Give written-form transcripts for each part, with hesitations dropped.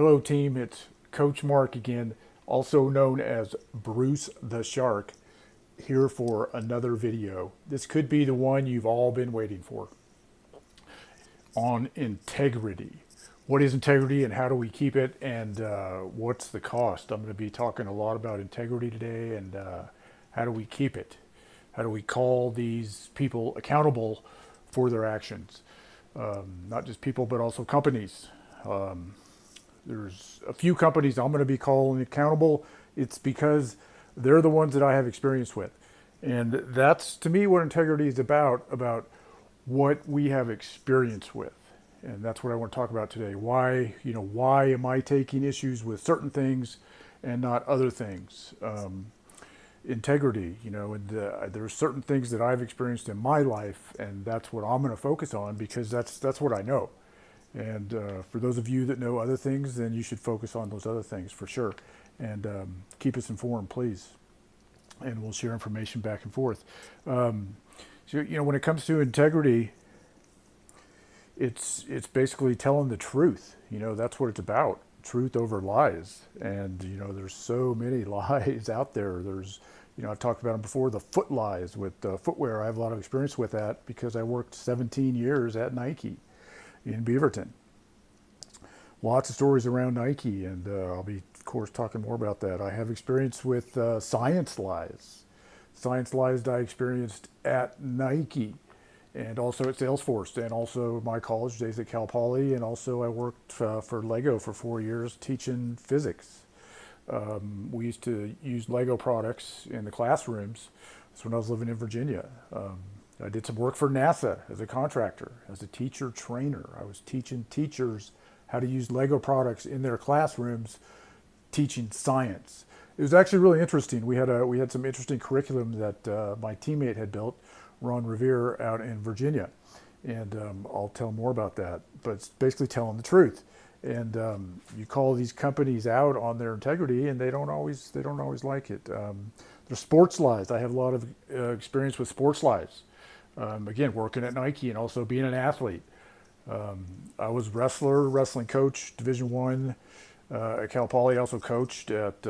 Hello, team. It's Coach Mark again, also known as Bruce the Shark, here for another video. This could be the one you've all been waiting for on integrity. What is integrity and how do we keep it, and what's the cost? I'm going to be talking a lot about integrity today and how do we keep it? How do we call these people accountable for their actions? Not just people, but also companies. There's a few companies I'm going to be calling accountable. It's because they're the ones that I have experience with. And that's, to me, what integrity is about what we have experience with. And that's what I want to talk about today. Why am I taking issues with certain things and not other things? Integrity, and there are certain things that I've experienced in my life, and that's what I'm going to focus on because that's what I know. And for those of you that know other things, then you should focus on those other things for sure. And keep us informed, please. And we'll share information back and forth. When it comes to integrity, it's basically telling the truth. That's what it's about. Truth over lies. And, there's so many lies out there. I've talked about them before, the foot lies with footwear. I have a lot of experience with that because I worked 17 years at Nike in Beaverton. Lots of stories around Nike, and I'll be, of course, talking more about that. I have experience with science lies. Science lies that I experienced at Nike and also at Salesforce and also my college days at Cal Poly, and also I worked for Lego for 4 years teaching physics. We used to use Lego products in the classrooms. That's when I was living in Virginia. I did some work for NASA as a contractor, as a teacher trainer. I was teaching teachers how to use Lego products in their classrooms, teaching science. It was actually really interesting. We had some interesting curriculum that my teammate had built, Ron Revere, out in Virginia, and I'll tell more about that. But it's basically telling the truth. And you call these companies out on their integrity, and they don't always like it. There's sports lies. I have a lot of experience with sports lies. Again, working at Nike and also being an athlete. I was wrestling coach, Division I at Cal Poly. I also coached at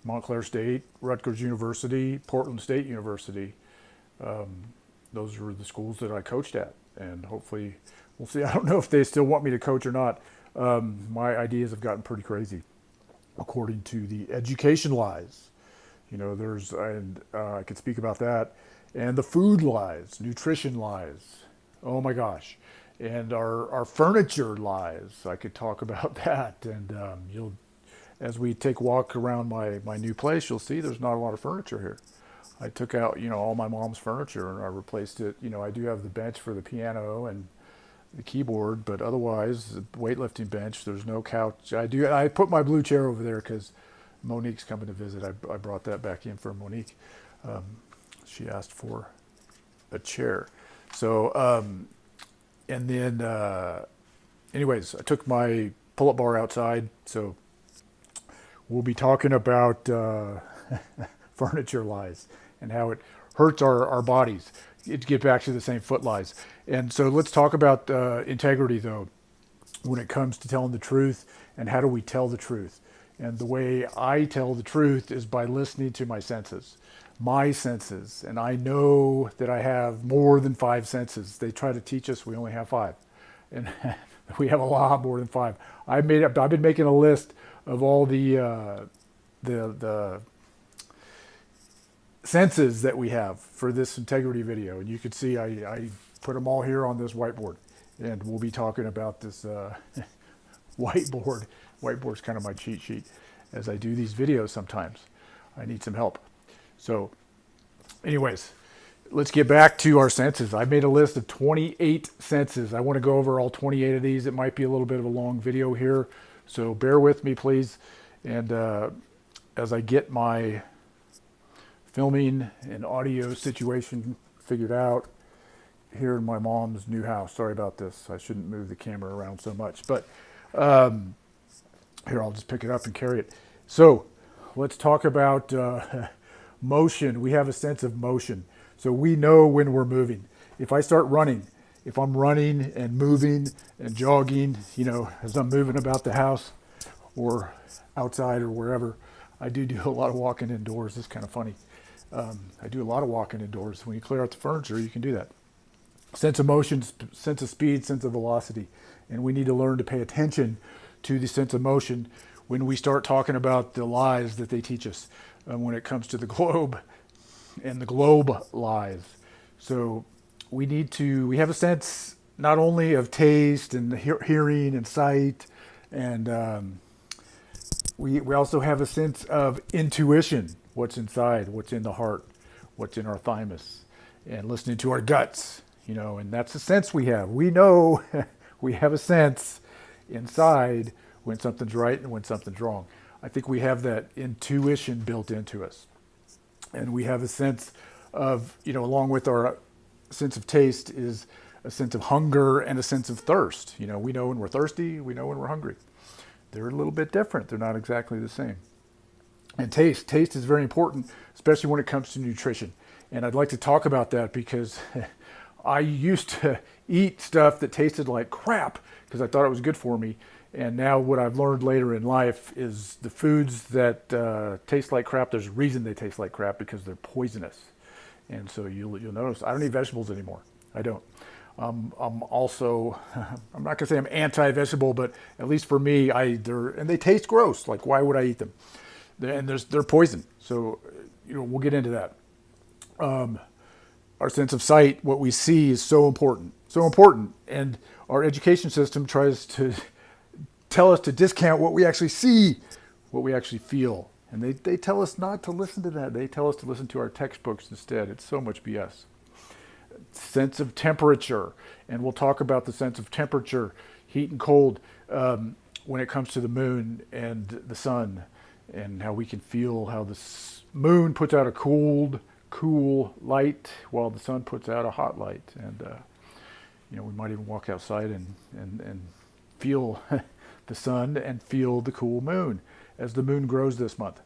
Montclair State, Rutgers University, Portland State University. Those were the schools that I coached at, and hopefully we'll see. I don't know if they still want me to coach or not. My ideas have gotten pretty crazy, according to the education lies. I could speak about that. And the food lies, nutrition lies. Oh my gosh. And our furniture lies. I could talk about that. And as we take a walk around my new place, you'll see there's not a lot of furniture here. I took out, all my mom's furniture and I replaced it. I do have the bench for the piano and the keyboard, but otherwise, the weightlifting bench, there's no couch. I put my blue chair over there because Monique's coming to visit. I brought that back in for Monique. She asked for a chair. So, and then, anyways, I took my pull-up bar outside. So we'll be talking about furniture lies and how it hurts our bodies. To get back to the same foot lies. And so let's talk about integrity, though, when it comes to telling the truth and how do we tell the truth. And the way I tell the truth is by listening to my senses. And I know that I have more than 5 senses. They try to teach us we only have 5, and we have a lot more than 5. I've been making a list of all the senses that we have for this integrity video, and you can see I put them all here on this whiteboard, and we'll be talking about this whiteboard. Whiteboard's kind of my cheat sheet as I do these videos. Sometimes I need some help. So anyways, let's get back to our senses. I made a list of 28 senses. I want to go over all 28 of these. It might be a little bit of a long video here, so bear with me, please. And as I get my filming and audio situation figured out here in my mom's new house. Sorry about this. I shouldn't move the camera around so much, but here, I'll just pick it up and carry it. So let's talk about motion. We have a sense of motion. So we know when we're moving. If I start running, if I'm running and moving and jogging, as I'm moving about the house, or outside or wherever. I do a lot of walking indoors. It's kind of funny. I do a lot of walking indoors. When you clear out the furniture, you can do that. Sense of motion, sense of speed, sense of velocity. And we need to learn to pay attention to the sense of motion when we start talking about the lies that they teach us when it comes to the globe and the globe lies. So we have a sense not only of taste and hearing and sight, and we also have a sense of intuition, what's inside, what's in the heart, what's in our thymus, and listening to our guts, and that's the sense we have. We know we have a sense inside when something's right and when something's wrong. I think we have that intuition built into us. And we have a sense of, along with our sense of taste is a sense of hunger and a sense of thirst. We know when we're thirsty, we know when we're hungry. They're a little bit different. They're not exactly the same. And taste is very important, especially when it comes to nutrition. And I'd like to talk about that because I used to eat stuff that tasted like crap because I thought it was good for me. And now what I've learned later in life is the foods that taste like crap, there's a reason they taste like crap, because they're poisonous. And so you'll notice I don't eat vegetables anymore. I don't. I'm also, I'm not gonna say I'm anti-vegetable, but at least for me, and they taste gross. Like, why would I eat them? They're poison. So, we'll get into that. Our sense of sight, what we see, is so important, and our education system tries to tell us to discount what we actually see, what we actually feel. And they tell us not to listen to that. They tell us to listen to our textbooks instead. It's so much BS. Sense of temperature. And we'll talk about the sense of temperature, heat and cold, when it comes to the moon and the sun, and how we can feel how the moon puts out a cool light while the sun puts out a hot light. And, we might even walk outside and feel the sun and feel the cool moon as the moon grows this month.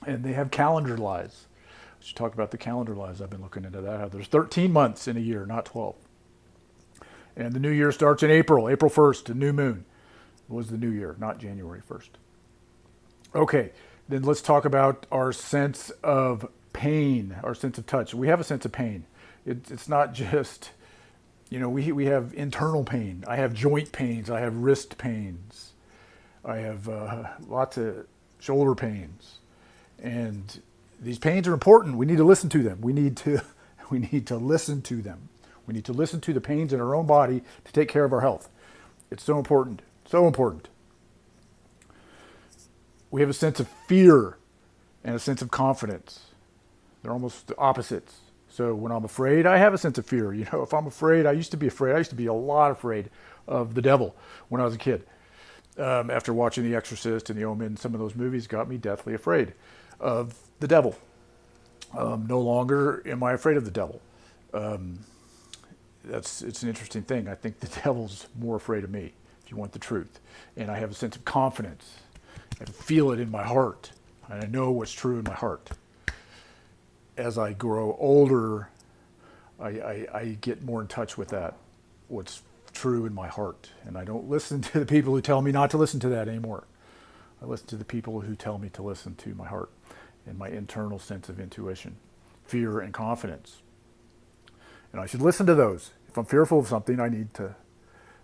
And they have calendar lies. I should talk about the calendar lies. I've been looking into that. How there's 13 months in a year, not 12. And the new year starts in April 1st, the new moon was the new year, not January 1st. Okay, then let's talk about our sense of pain, our sense of touch. We have a sense of pain. It's not just, we have internal pain. I have joint pains. I have wrist pains. I have lots of shoulder pains. And these pains are important. We need to listen to them. We need to listen to them. We need to listen to the pains in our own body to take care of our health. It's so important. So important. We have a sense of fear and a sense of confidence. They're almost the opposites. So when I'm afraid, I have a sense of fear. If I'm afraid, I used to be afraid. I used to be a lot afraid of the devil when I was a kid. After watching The Exorcist and The Omen, some of those movies got me deathly afraid of the devil. No longer am I afraid of the devil. It's an interesting thing. I think the devil's more afraid of me, if you want the truth. And I have a sense of confidence. I feel it in my heart. And I know what's true in my heart. As I grow older, I get more in touch with that, what's true in my heart. And I don't listen to the people who tell me not to listen to that anymore. I listen to the people who tell me to listen to my heart and my internal sense of intuition, fear and confidence. And I should listen to those. If I'm fearful of something, I need to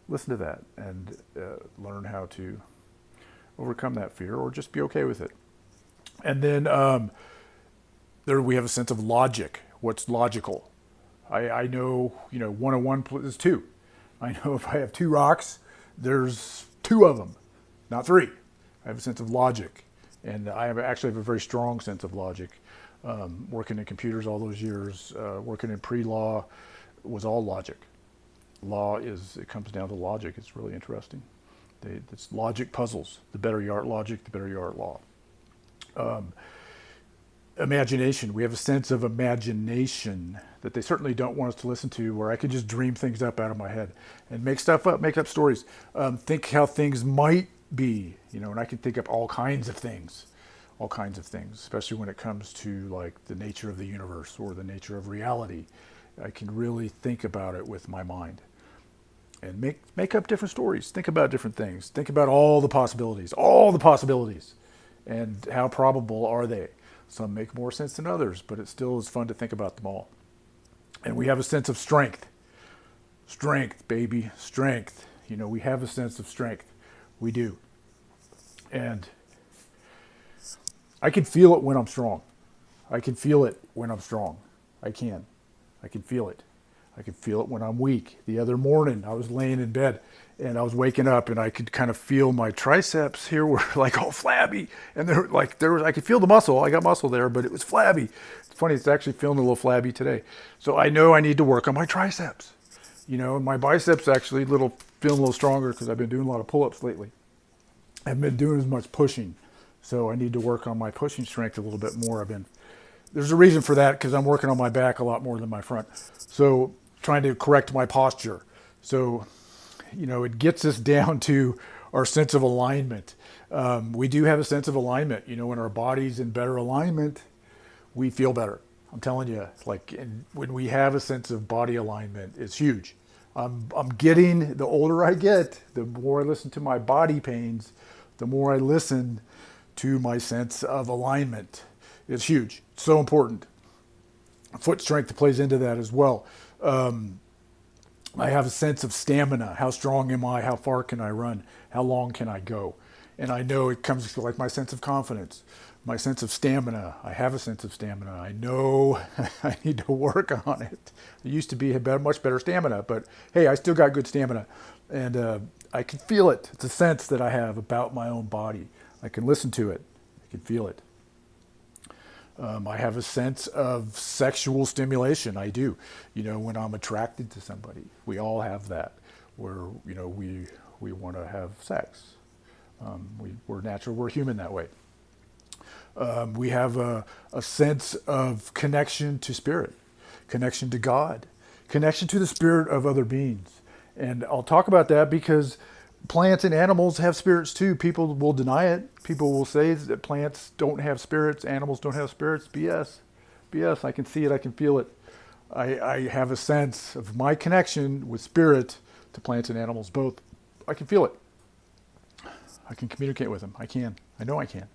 listen to that and learn how to overcome that fear or just be okay with it. And then there we have a sense of logic. What's logical? I know, 1 and 1 is 2. I know if I have 2 rocks, there's 2 of them, not 3. I have a sense of logic. And I actually have a very strong sense of logic. Working in computers all those years, working in pre-law was all logic. It comes down to logic. It's really interesting. It's logic puzzles. The better you are at logic, the better you are at law. Imagination. We have a sense of imagination that they certainly don't want us to listen to, where I can just dream things up out of my head and make stuff up, make up stories. Think how things might be, and I can think up all kinds of things, especially when it comes to like the nature of the universe or the nature of reality. I can really think about it with my mind. and make up different stories. Think about different things. Think about all the possibilities, and how probable are they? Some make more sense than others, but it still is fun to think about them all. And we have a sense of strength. Strength, baby, strength. We have a sense of strength. We do. And I can feel it when I'm strong. I can feel it when I'm strong. I can. I can feel it. I can feel it when I'm weak. The other morning, I was laying in bed and I was waking up and I could kind of feel my triceps here were like all flabby. And I could feel the muscle. I got muscle there, but it was flabby. It's funny, it's actually feeling a little flabby today. So I know I need to work on my triceps. And my biceps actually feeling a little stronger because I've been doing a lot of pull-ups lately. I haven't been doing as much pushing. So I need to work on my pushing strength a little bit more. There's a reason for that because I'm working on my back a lot more than my front. So trying to correct my posture. So, it gets us down to our sense of alignment. We do have a sense of alignment. When our body's in better alignment, we feel better. I'm telling you, when we have a sense of body alignment, it's huge. The older I get, the more I listen to my body pains, the more I listen to my sense of alignment. It's huge. It's so important. Foot strength plays into that as well. I have a sense of stamina. How strong am I? How far can I run? How long can I go? And I know it comes to my sense of confidence, my sense of stamina. I have a sense of stamina. I know I need to work on it. I used to be much better stamina, but hey, I still got good stamina. And I can feel it. It's a sense that I have about my own body. I can listen to it. I can feel it. I have a sense of sexual stimulation. I do. When I'm attracted to somebody, we all have that, where we want to have sex. We're natural. We're human that way. We have a sense of connection to spirit, connection to God, connection to the spirit of other beings. And I'll talk about that because plants and animals have spirits too. People will deny it. People will say that plants don't have spirits, animals don't have spirits. BS. BS. I can see it. I can feel it. I have a sense of my connection with spirit to plants and animals both. I can feel it. I can communicate with them. I can. I know I can.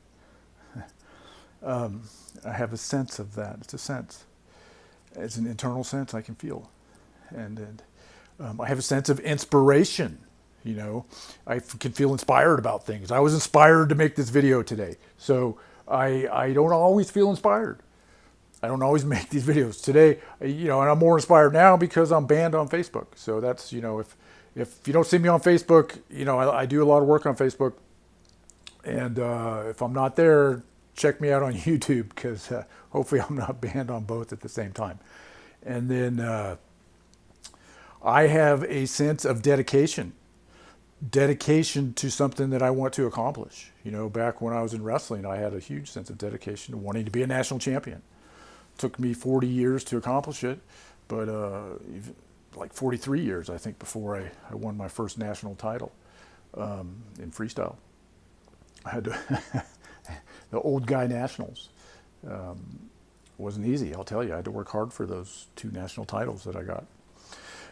I have a sense of that. It's a sense. It's an internal sense I can feel. And I have a sense of inspiration. I can feel inspired about things. I was inspired to make this video today. So I don't always feel inspired. I don't always make these videos today, and I'm more inspired now because I'm banned on Facebook. So that's, if you don't see me on Facebook, I do a lot of work on Facebook. And if I'm not there, check me out on YouTube because hopefully I'm not banned on both at the same time. And then I have a sense of dedication to something that I want to accomplish. Back when I was in wrestling, I had a huge sense of dedication to wanting to be a national champion. It took me 40 years to accomplish it, but 43 years, I think, before I won my first national title in freestyle. I had to the old guy nationals. Wasn't easy, I'll tell you. I had to work hard for those 2 national titles that I got.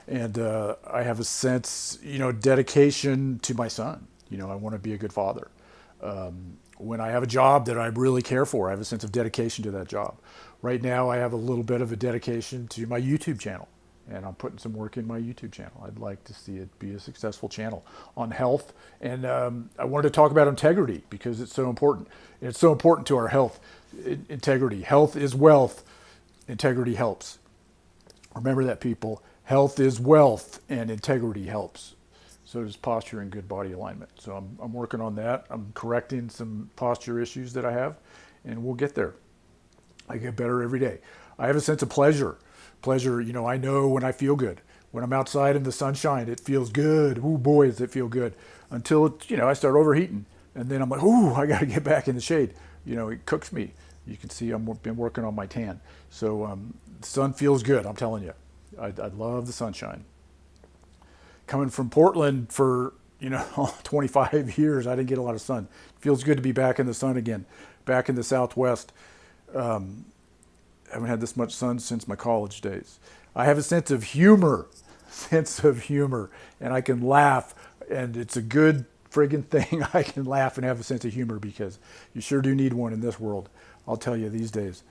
And I have a sense, dedication to my son. I want to be a good father. When I have a job that I really care for, I have a sense of dedication to that job. Right now, I have a little bit of a dedication to my YouTube channel. And I'm putting some work in my YouTube channel. I'd like to see it be a successful channel on health. And I wanted to talk about integrity because it's so important. It's so important to our health. Integrity. Health is wealth. Integrity helps. Remember that, people. Health is wealth, and integrity helps. So does posture and good body alignment. So I'm working on that. I'm correcting some posture issues that I have, and we'll get there. I get better every day. I have a sense of pleasure. Pleasure, I know when I feel good. When I'm outside in the sunshine, it feels good. Ooh, boy, does it feel good. Until, I start overheating. And then I'm like, ooh, I got to get back in the shade. It cooks me. You can see I've been working on my tan. So the sun feels good, I'm telling you. I love the sunshine. Coming from Portland for 25 years, I didn't get a lot of sun. It feels good to be back in the sun again, back in the Southwest. I haven't had this much sun since my college days. I have a sense of humor. sense of humor, and I can laugh, and it's a good friggin' thing. I can laugh and have a sense of humor, because you sure do need one in this world. I'll tell you, these days,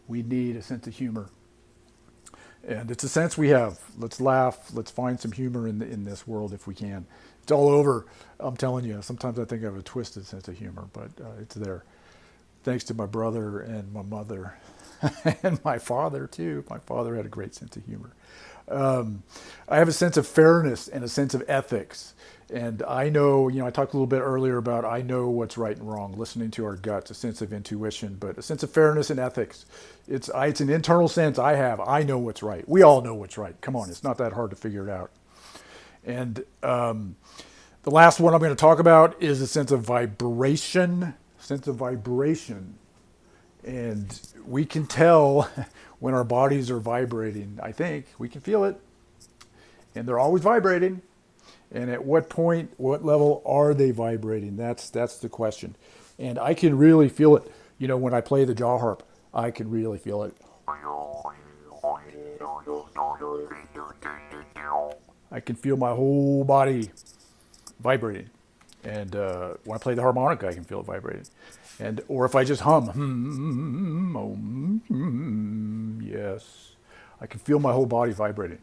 we need a sense of humor. And it's a sense we have. Let's laugh. Let's find some humor in this world if we can. It's all over. I'm telling you, sometimes I think I have a twisted sense of humor, but it's there. Thanks to my brother and my mother and my father, too. My father had a great sense of humor. I have a sense of fairness and a sense of ethics. And I know, I talked a little bit earlier about I know what's right and wrong, listening to our guts, a sense of intuition, but a sense of fairness and ethics. It's an internal sense I have. I know what's right. We all know what's right. Come on, it's not that hard to figure it out. And the last one I'm going to talk about is a sense of vibration. Sense of vibration. And we can tell when our bodies are vibrating. I think we can feel it. And they're always vibrating. And at what point, what level are they vibrating? That's the question. And I can really feel it. When I play the jaw harp, I can really feel it. I can feel my whole body vibrating. And when I play the harmonica, I can feel it vibrating. Or if I just hum, yes, I can feel my whole body vibrating.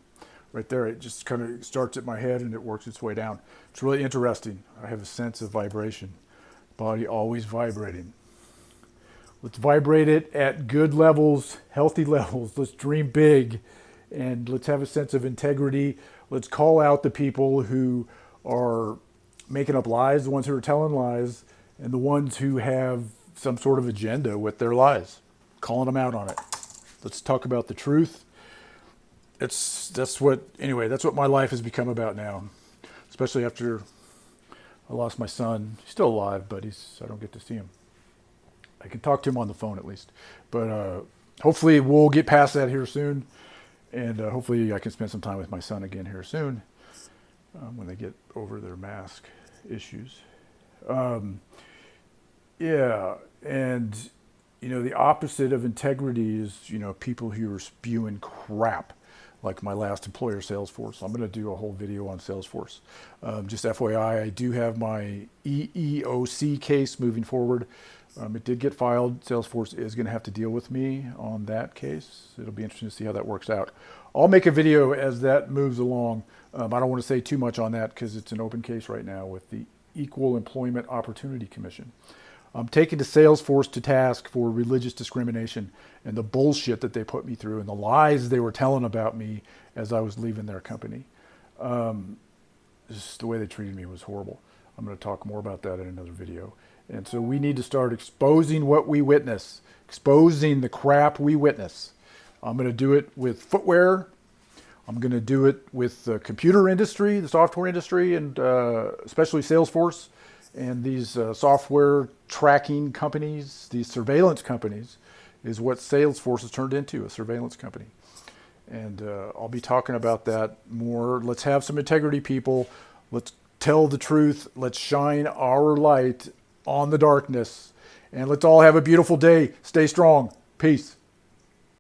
Right there, it just kind of starts at my head and it works its way down. It's really interesting. I have a sense of vibration. Body always vibrating. Let's vibrate it at good levels, healthy levels. Let's dream big, and let's have a sense of integrity. Let's call out the people who are making up lies, the ones who are telling lies, and the ones who have some sort of agenda with their lies. Calling them out on it. Let's talk about the truth. That's what my life has become about now, especially after I lost my son. He's still alive, but I don't get to see him. I can talk to him on the phone at least, but hopefully we'll get past that here soon, and hopefully I can spend some time with my son again here soon when they get over their mask issues. Yeah, and the opposite of integrity is people who are spewing crap. Like my last employer, Salesforce. I'm going to do a whole video on Salesforce. Just FYI, I do have my EEOC case moving forward. It did get filed. Salesforce is going to have to deal with me on that case. It'll be interesting to see how that works out. I'll make a video as that moves along. I don't want to say too much on that because it's an open case right now with the Equal Employment Opportunity Commission. I'm taking the Salesforce to task for religious discrimination and the bullshit that they put me through and the lies they were telling about me as I was leaving their company. Just the way they treated me was horrible. I'm going to talk more about that in another video. And so we need to start exposing what we witness, exposing the crap we witness. I'm going to do it with footwear. I'm going to do it with the computer industry, the software industry, and especially Salesforce. And these software tracking companies, these surveillance companies, is what Salesforce has turned into, a surveillance company. And I'll be talking about that more. Let's have some integrity, people. Let's tell the truth. Let's shine our light on the darkness. And let's all have a beautiful day. Stay strong. Peace.